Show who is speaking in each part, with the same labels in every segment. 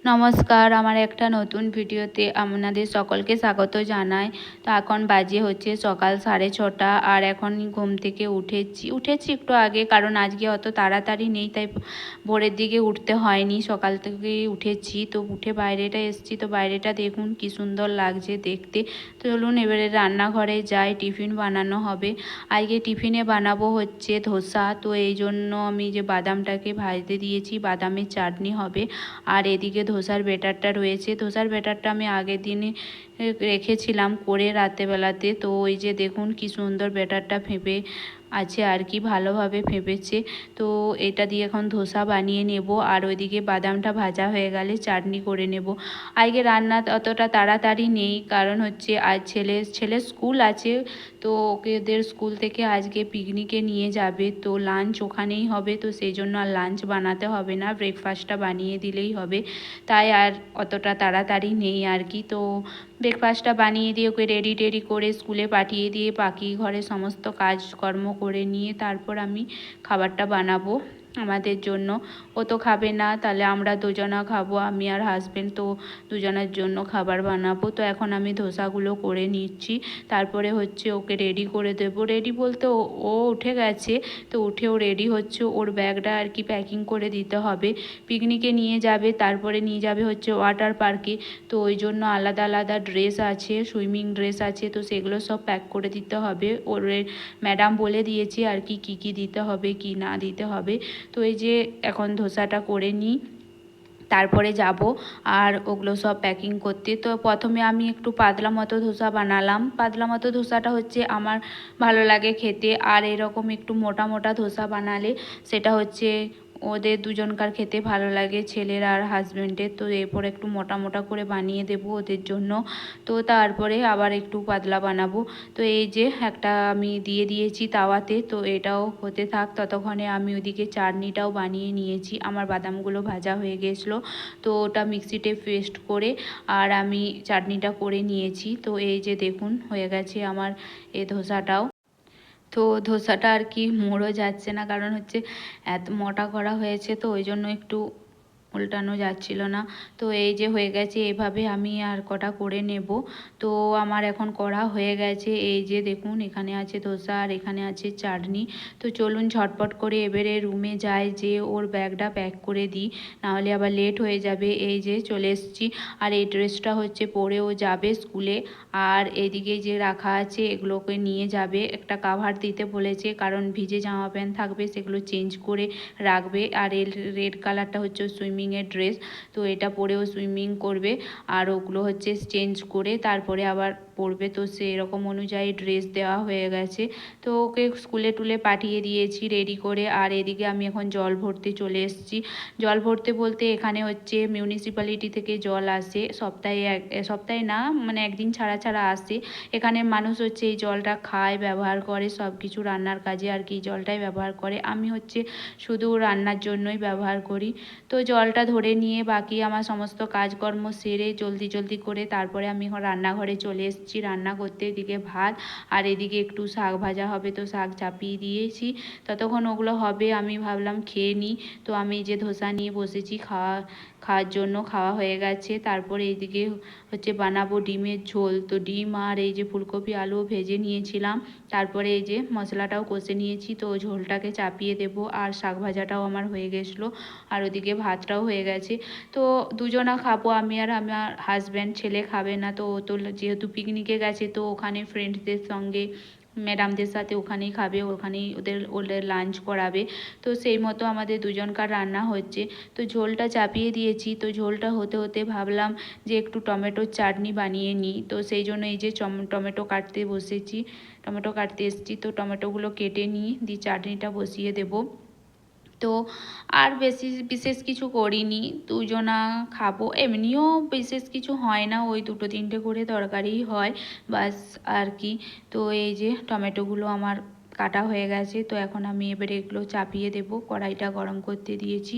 Speaker 1: নমস্কার, আমার একটা নতুন ভিডিওতে আপনাদের সকলকে স্বাগত জানাই। তো এখন বাজে হচ্ছে সকাল 6:30, আর এখন ঘুম থেকে উঠেছি একটু আগে, কারণ আজকে অত তাড়াতাড়ি নেই, তাই ভোরের দিকে উঠতে হয়নি, সকাল থেকেই উঠেছি। তো উঠে বাইরেটা এসেছি, তো বাইরেটা দেখুন কি সুন্দর লাগছে দেখতে। তো চলুন এবারে রান্নাঘরে যাই, টিফিন বানানো হবে। আজকে টিফিনে বানাবো হচ্ছে ধোসা। তো এই জন্য আমি যে বাদামটাকে ভাজতে দিয়েছি, বাদামের চাটনি হবে। আর এদিকে ধোসার ব্যাটারটা রয়েছে। ধোসার ব্যাটারটা আমি আগের দিনে রেখেছিলাম করে রাতেবেলাতে। তো ওই যে দেখুন কি সুন্দর ব্যাটারটা ফেঁপে আছে আর কি, ভালোভাবে ফেঁপেছে। তো এটা দিয়ে এখন ধোসা বানিয়ে নেব, আর ওইদিকে বাদামটা ভাজা হয়ে গেলে চাটনি করে নেব। আজকে রান্না অতটা তাড়াতাড়ি নেই, কারণ হচ্ছে আজ ছেলের স্কুল আছে। তো ওদের স্কুল থেকে আজকে পিকনিকে নিয়ে যাবে, তো লাঞ্চ ওখানেই হবে। তো সেই জন্য আর লাঞ্চ বানাতে হবে না, ব্রেকফাস্টটা বানিয়ে দিলেই হবে। তাই আর অতটা তাড়াতাড়ি নেই আর কি। তো ব্রেকফাস্টটা বানিয়ে দিয়ে ওকে রেডি করে স্কুলে পাঠিয়ে দিয়ে বাকি ঘরে সমস্ত কাজকর্ম করে নিয়ে তারপর আমি খাবারটা বানাবো আমাদের জন্য। ও তো খাবে না, তাহলে আমরা দুজনা খাবো, আমি আর হাজব্যান্ড। তো দুজনের জন্য খাবার বানাবো। তো এখন আমি ধোসাগুলো করে নিচ্ছি, তারপরে হচ্ছে ওকে রেডি করে দেবো। রেডি বলতে ও উঠে গেছে, তো উঠেও রেডি হচ্ছে। ওর ব্যাগটা আর কি প্যাকিং করে দিতে হবে। পিকনিকে নিয়ে যাবে, তারপরে নিয়ে যাবে হচ্ছে ওয়াটার পার্কে। তো ওই জন্য আলাদা আলাদা ড্রেস আছে, সুইমিং ড্রেস আছে, তো সেগুলো সব প্যাক করে দিতে হবে। ওর ম্যাডাম বলে দিয়েছে আর কি কী কী দিতে হবে কি না দিতে হবে। তো এই যে এখন ধোসাটা করে নিই, তারপরে যাব আর ওগুলো সব প্যাকিং করতে। তো প্রথমে আমি একটু পাতলা মতো ধোসা বানালাম। পাতলা মতো ধোসাটা হচ্ছে আমার ভালো লাগে খেতে, আর এরকম একটু মোটা মোটা ধোসা বানালে সেটা হচ্ছে ওদের দুজনকার খেতে ভালো লাগে, ছেলের আর হাজব্যান্ডের। তো এরপর একটু মোটা মোটা করে বানিয়ে দেব ওদের জন্য। তো তারপরে আবার একটু পাতলা বানাবো। তো এই যে একটা আমি দিয়ে দিয়েছি তাওয়াতে, তো এটাও হতে থাক, ততক্ষণে আমি ওদিকে চাটনিটাও বানিয়ে নিয়েছি। আমার বাদামগুলো ভাজা হয়ে গেছিলো, তো ওটা মিক্সিতে পেস্ট করে আর আমি চাটনিটা করে নিয়েছি। তো এই যে দেখুন হয়ে গেছে আমার এই ধোসাটাও। তো ধোসাটা আর কি মুড়ো যাচ্ছে না, কারণ হচ্ছে এত মোটা করা হয়েছে, তো ওই জন্য একটু উল্টানো যাচ্ছিল না। তো এই যে হয়ে গেছে, এভাবে আমি আর কটা করে নেব। তো আমার এখন করা হয়ে গেছে। এই যে দেখুন এখানে আছে ধোসা আর এখানে আছে চাটনি। তো চলুন ঝটপট করে এবারে রুমে যাই, যে ওর ব্যাগটা প্যাক করে দিই, নাহলে আবার লেট হয়ে যাবে। এই যে চলে এসেছি, আর এই ড্রেসটা হচ্ছে পরেও যাবে স্কুলে। আর এদিকে যে রাখা আছে এগুলোকে নিয়ে যাবে, একটা কাভার দিতে বলেছে, কারণ ভিজে জামা প্যান্ট থাকবে সেগুলো চেঞ্জ করে রাখবে। আর এই রেড কালারটা হচ্ছে সুইমিংয়ের ড্রেস, তো এটা পরেও সুইমিং করবে, আর ওগুলো হচ্ছে চেঞ্জ করে তারপরে আবার পরবে। তো সেরকম অনুযায়ী ড্রেস দেওয়া হয়ে গেছে। তো ওকে স্কুলে টুলে পাঠিয়ে দিয়েছি রেডি করে। আর এদিকে আমি এখন জল ভরতে চলে এসেছি। জল ভরতে বলতে এখানে হচ্ছে মিউনিসিপ্যালিটি থেকে জল আসে সপ্তাহে না, মানে একদিন ছাড়া ছাড়া আসে। এখানে মানুষ হচ্ছে এই জলটা খায়, ব্যবহার করে, সব কিছু রান্নার কাজে আর কি জলটাই ব্যবহার করে। আমি হচ্ছে শুধু রান্নার জন্যই ব্যবহার করি। তো জলটা ধরে নিয়ে বাকি আমার সমস্ত কাজকর্ম সেরে জলদি করে তারপরে আমি এখন রান্নাঘরে চলে এসেছি রান্না করতে। এদিকে ভাত আর এদিকে একটু শাক ভাজা হবে, তো শাক চাপিয়ে দিয়েছি, ততক্ষণ ওগুলো হবে। আমি ভাবলাম খেয়ে নিই। তো আমি যে ধোসা নিয়ে বসেছি খাওয়ার জন্য, খাওয়া হয়ে গেছে। তারপরে এইদিকে হচ্ছে বানাবো ডিমের ঝোল। তো ডিম আর এই যে ফুলকপি আলু ভেজে নিয়েছিলাম, তারপরে এই যে মশলাটাও কষে নিয়েছি, তো ঝোলটাকে চাপিয়ে দেব। আর শাক ভাজাটাও আমার হয়ে গেছিলো, আর ওদিকে ভাতটাও হয়ে গেছে। তো দুজনা খাবো, আমি আর আমার হাজব্যান্ড। ছেলে খাবে না, তো ও তো যেহেতু পিকনিকে গেছে, তো ওখানে ফ্রেন্ডসদের সঙ্গে ম্যাডামদের সাথে ওখানেই খাবে, ওখানেই ওদের লাঞ্চ করাবে। তো সেই মতো আমাদের দুজনকার রান্না হচ্ছে। তো ঝোলটা চাপিয়ে দিয়েছি। তো ঝোলটা হতে হতে ভাবলাম যে একটু টমেটোর চাটনি বানিয়ে নিই। তো সেই জন্য এই যে টমেটো কাটতে বসেছি, টমেটো কাটতে এসেছি। তো টমেটোগুলো কেটে নিই, দিয়ে চাটনিটা বসিয়ে দেবো। তো আর বিশেষ কিছু করিনি, দুজনা খাবো, এমনিও বিশেষ কিছু হয় না, ওই দুটো তিনটে করে তরকারিই হয় বাস আর কি। তো এই যে টমেটোগুলো আমার কাটা হয়ে গেছে। তো এখন আমি এবারে এগুলো চাপিয়ে দেবো, কড়াইটা গরম করতে দিয়েছি,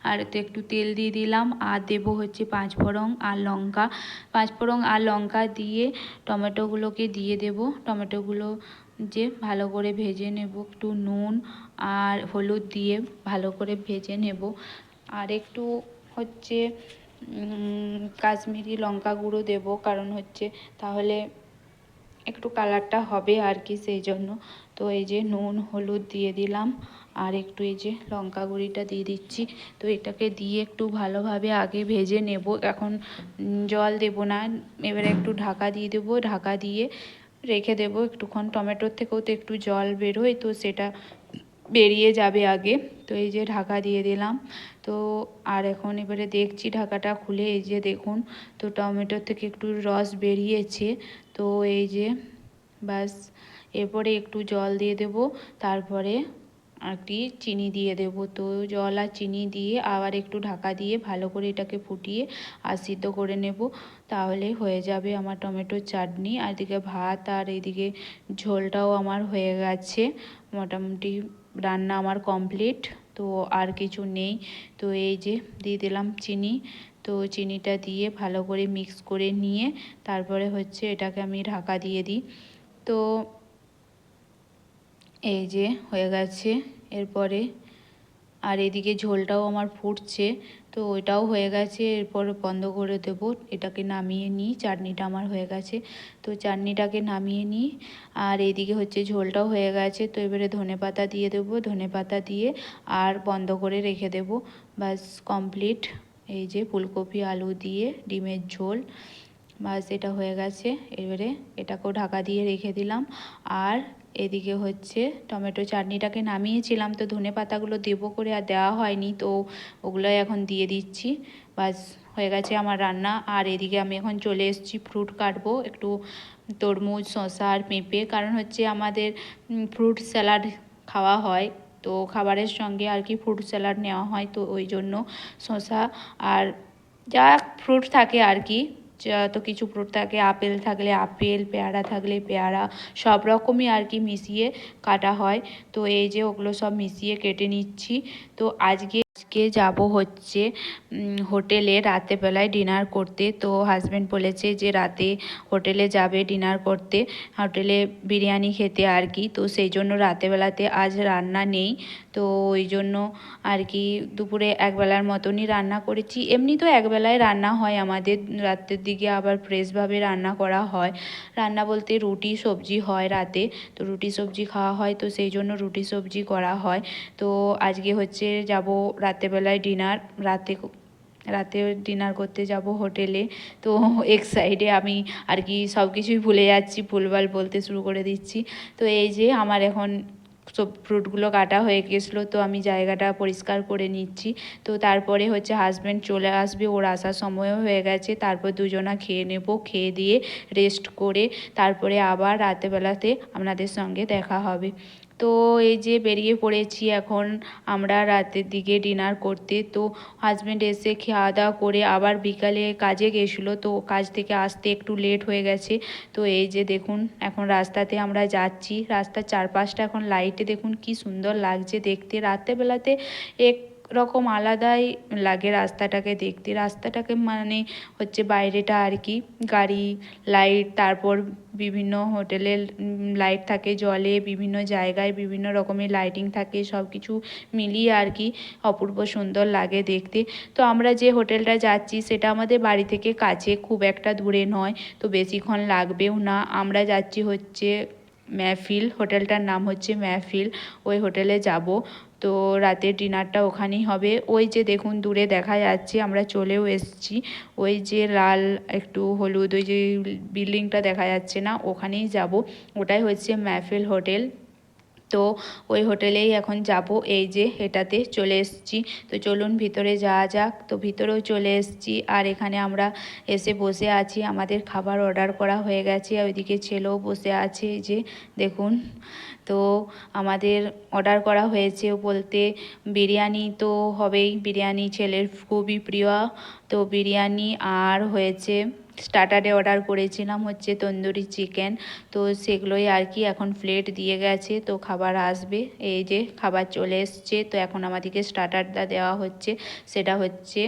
Speaker 1: আর এতে একটু তেল দিয়ে দিলাম, আর দেবো হচ্ছে পাঁচফোড়ন আর লঙ্কা। পাঁচফোড়ন আর লঙ্কা দিয়ে টমেটোগুলোকে দিয়ে দেবো। টমেটোগুলো যে ভালো করে ভেজে নেব, একটু নুন আর হলুদ দিয়ে ভালো করে ভেজে নেব। আর একটু হচ্ছে কাশ্মীরি লঙ্কা গুঁড়ো দেবো, কারণ হচ্ছে তাহলে একটু কালারটা হবে আর কি, সেই জন্য। তো এই যে নুন হলুদ দিয়ে দিলাম, আর একটু এই যে লঙ্কা গুঁড়িটা দিয়ে দিচ্ছি। তো এটাকে দিয়ে একটু ভালোভাবে আগে ভেজে নেব। এখন জল দেব না, এবারে একটু ঢাকা দিয়ে দেবো, ঢাকা দিয়ে রেখে দেবো একটুক্ষণ। টমেটোর থেকেও তো একটু জল বেরোয়, তো সেটা বেরিয়ে যাবে আগে। তো এই যে ঢাকা দিয়ে দিলাম। তো আর এখন এবারে দেখছি ঢাকাটা খুলে, এই যে দেখুন, তো টমেটোর থেকে একটু রস বেরিয়েছে। তো এই যে বাস, এরপরে একটু জল দিয়ে দেব, তারপরে একটি চিনি দিয়ে দেব। তো জল আর চিনি দিয়ে আবার একটু ঢাকা দিয়ে ভালো করে এটাকে ফুটিয়ে আর সিদ্ধ করে নেব, তাহলে হয়ে যাবে আমার টমেটোর চাটনি। আর এদিকে ভাত আর এদিকে ঝোলটাও আমার হয়ে গেছে, মোটামুটি রান্না আমার কমপ্লিট। তো আর কিছু নেই। তো এই যে দিয়ে দিলাম চিনি। তো চিনিটা দিয়ে ভালো করে মিক্স করে নিয়ে তারপরে হচ্ছে এটাকে আমি ঢাকা দিয়ে দিই। তো এই যে হয়ে গেছে। এরপরে আর এদিকে ঝোলটাও আমার ফুটছে, তো ওইটাও হয়ে গেছে। এরপর বন্ধ করে দেব, এটাকে নামিয়ে নিই। চাটনিটা আমার হয়ে গেছে, তো চাটনিটাকে নামিয়ে নিই। আর এদিকে হচ্ছে ঝোলটাও হয়ে গেছে। তো এবারে ধনেপাতা দিয়ে দেবো, ধনেপাতা দিয়ে আর বন্ধ করে রেখে দেব। বাস কমপ্লিট। এই যে ফুলকপি আলু দিয়ে ডিমের ঝোল, বাস এটা হয়ে গেছে। এবারে এটাকেও ঢাকা দিয়ে রেখে দিলাম। আর এদিকে হচ্ছে টমেটো চাটনিটাকে নামিয়েছিলাম, তো ধনে পাতাগুলো দেবো করে আর দেওয়া হয়নি, তো ওগুলোই এখন দিয়ে দিচ্ছি। বাস হয়ে গেছে আমার রান্না। আর এদিকে আমি এখন চলে এসেছি ফ্রুট কাটবো, একটু তরমুজ শসা আর পেঁপে, কারণ হচ্ছে আমাদের ফ্রুট স্যালাড খাওয়া হয়, তো খাবারের সঙ্গে আর কি ফ্রুট স্যালাড নেওয়া হয়, তো ওই জন্য শসা আর যা ফ্রুট থাকে আর কি, যত কিছু ফ্রুট থাকে, আপেল থাকলে আপেল, পেয়ারা থাকলে পেয়ারা, সব রকমই আর কি মিশিয়ে কাটা হয়। তো এই যে ওগুলো সব মিশিয়ে কেটে নিচ্ছি। তো আজকে যাব হচ্ছে হোটেলে রাতেবেলায় ডিনার করতে। তো হাজব্যান্ড বলেছে যে রাতে হোটেলে যাবে ডিনার করতে, হোটেলে বিরিয়ানি খেতে আর কি। তো সেই জন্য রাতেবেলাতে আজ রান্না নেই, তো ওই জন্য আর কি দুপুরে একবেলার মতনই রান্না করেছি। এমনি তো একবেলায় রান্না হয় আমাদের, রাতের দিকে আবার ফ্রেশভাবে রান্না করা হয়। রান্না বলতে রুটি সবজি হয় রাতে, তো রুটি সবজি খাওয়া হয়, তো সেই জন্য রুটি সবজি করা হয়। তো আজকে হচ্ছে যাব রাতেবেলায় ডিনার, রাতে ডিনার করতে যাব হোটেলে। তো এক সাইডে আমি আর কি সব কিছুই ভুলে যাচ্ছি, ভুলভাল বলতে শুরু করে দিচ্ছি। তো এই যে আমার এখন সব ফ্রুটগুলো কাটা হয়ে গেছিলো, তো আমি জায়গাটা পরিষ্কার করে নিচ্ছি। তো তারপরে হচ্ছে হাজব্যান্ড চলে আসবে, ওর আসার সময়ও হয়ে গেছে। তারপর দুজনা খেয়ে নেব, খেয়ে দিয়ে রেস্ট করে তারপরে আবার রাতেবেলাতে আপনাদের সঙ্গে দেখা হবে। তো এই যে বেরিয়ে পড়েছি এখন আমরা রাতের দিকে ডিনার করতে। তো হাজব্যান্ড এসে খাওয়া দাওয়া করে আবার বিকালে কাজে গেছিলো, তো কাজ থেকে আসতে একটু লেট হয়ে গেছে। তো এই যে দেখুন এখন রাস্তাতে আমরা যাচ্ছি, রাস্তার চারপাশটা এখন লাইটে দেখুন কি সুন্দর লাগছে দেখতে। রাত্রেবেলাতে এক রকম আলাদাই লাগে রাস্তাটাকে দেখতে, রাস্তাটাকে মানে হচ্ছে বাইরেটা আর কি, গাড়ি লাইট, তারপর বিভিন্ন হোটেলের লাইট থাকে, জলে বিভিন্ন জায়গায় বিভিন্ন রকমের লাইটিং থাকে, সব কিছু মিলিয়ে আর কি অপূর্ব সুন্দর লাগে দেখতে। তো আমরা যে হোটেলটা যাচ্ছি সেটা আমাদের বাড়ি থেকে কাছে, খুব একটা দূরে নয়, তো বেশিক্ষণ লাগবেও না। আমরা যাচ্ছি হচ্ছে মেহফিল, হোটেলটার নাম হচ্ছে মেহফিল, ওই হোটেলে যাব। তো রাতের ডিনারটা ওখানেই হবে। ওই যে দেখুন দূরে দেখা যাচ্ছে, আমরা চলেও এসেছি। ওই যে লাল একটু হলুদ ওই যে বিল্ডিংটা দেখা যাচ্ছে না, ওখানেই যাব, ওটাই হচ্ছে মেহফিল হোটেল। তো ওই হোটেলেই এখন যাব। এই যে এটাতে চলে এসেছি, তো চলুন ভিতরে যাওয়া যাক। তো ভিতরেও চলে এসেছি, আর এখানে আমরা এসে বসে আছি, আমাদের খাবার অর্ডার করা হয়ে গেছে। ওইদিকে ছেলেও বসে আছে, এই যে দেখুন। তো আমাদের অর্ডার করা হয়েছে বলতে বিরিয়ানি তো হবেই, বিরিয়ানি ছেলের খুবই প্রিয়। তো বিরিয়ানি আর হয়েছে স্টার্টারে অর্ডার করেছিলাম হচ্ছে তন্দুরি চিকেন, তো সেগুলোই আর কি এখন প্লেট দিয়ে গেছে, তো খাবার আসবে। এই যে খাবার চলে এসছে, তো এখন আমাদেরকে স্টার্টারটা দেওয়া হচ্ছে, সেটা হচ্ছে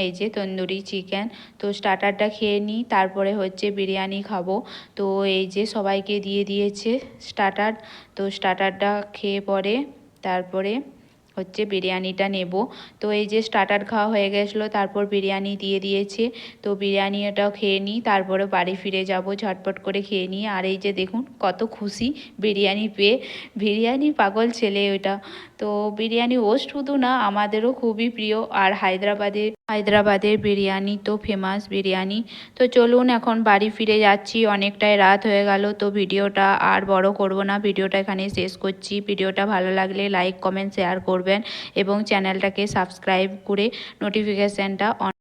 Speaker 1: এই যে তন্দুরি চিকেন। তো স্টার্টারটা খেয়ে নিই, তারপরে হচ্ছে বিরিয়ানি খাবো। তো এই যে সবাইকে দিয়ে দিয়েছে স্টার্টার, তো স্টার্টারটা খেয়ে পরে তারপরে হচ্ছে বিরিয়ানিটা নেব। তো এই যে স্টার্টার খাওয়া হয়ে গেছিলো, তারপর বিরিয়ানি দিয়ে দিয়েছে। তো বিরিয়ানিটাও খেয়ে নিই, তারপরে বাড়ি ফিরে যাব ঝটপট করে খেয়ে নিই। আর এই যে দেখুন কত খুশি বিরিয়ানি পেয়ে, বিরিয়ানি পাগল ছেলে ওইটা। তো বিরিয়ানি ও শুধু না, আমাদেরও খুবই প্রিয়। আর হায়দ্রাবাদের বিরিয়ানি তো ফেমাস বিরিয়ানি। তো চলুন এখন বাড়ি ফিরে যাচ্ছি, অনেকটাই রাত হয়ে গেল। তো ভিডিওটা আর বড় করব না, ভিডিওটা এখানে শেষ করছি। ভিডিওটা ভালো লাগলে লাইক কমেন্ট শেয়ার করবেন এবং চ্যানেলটাকে সাবস্ক্রাইব করে নোটিফিকেশানটা অন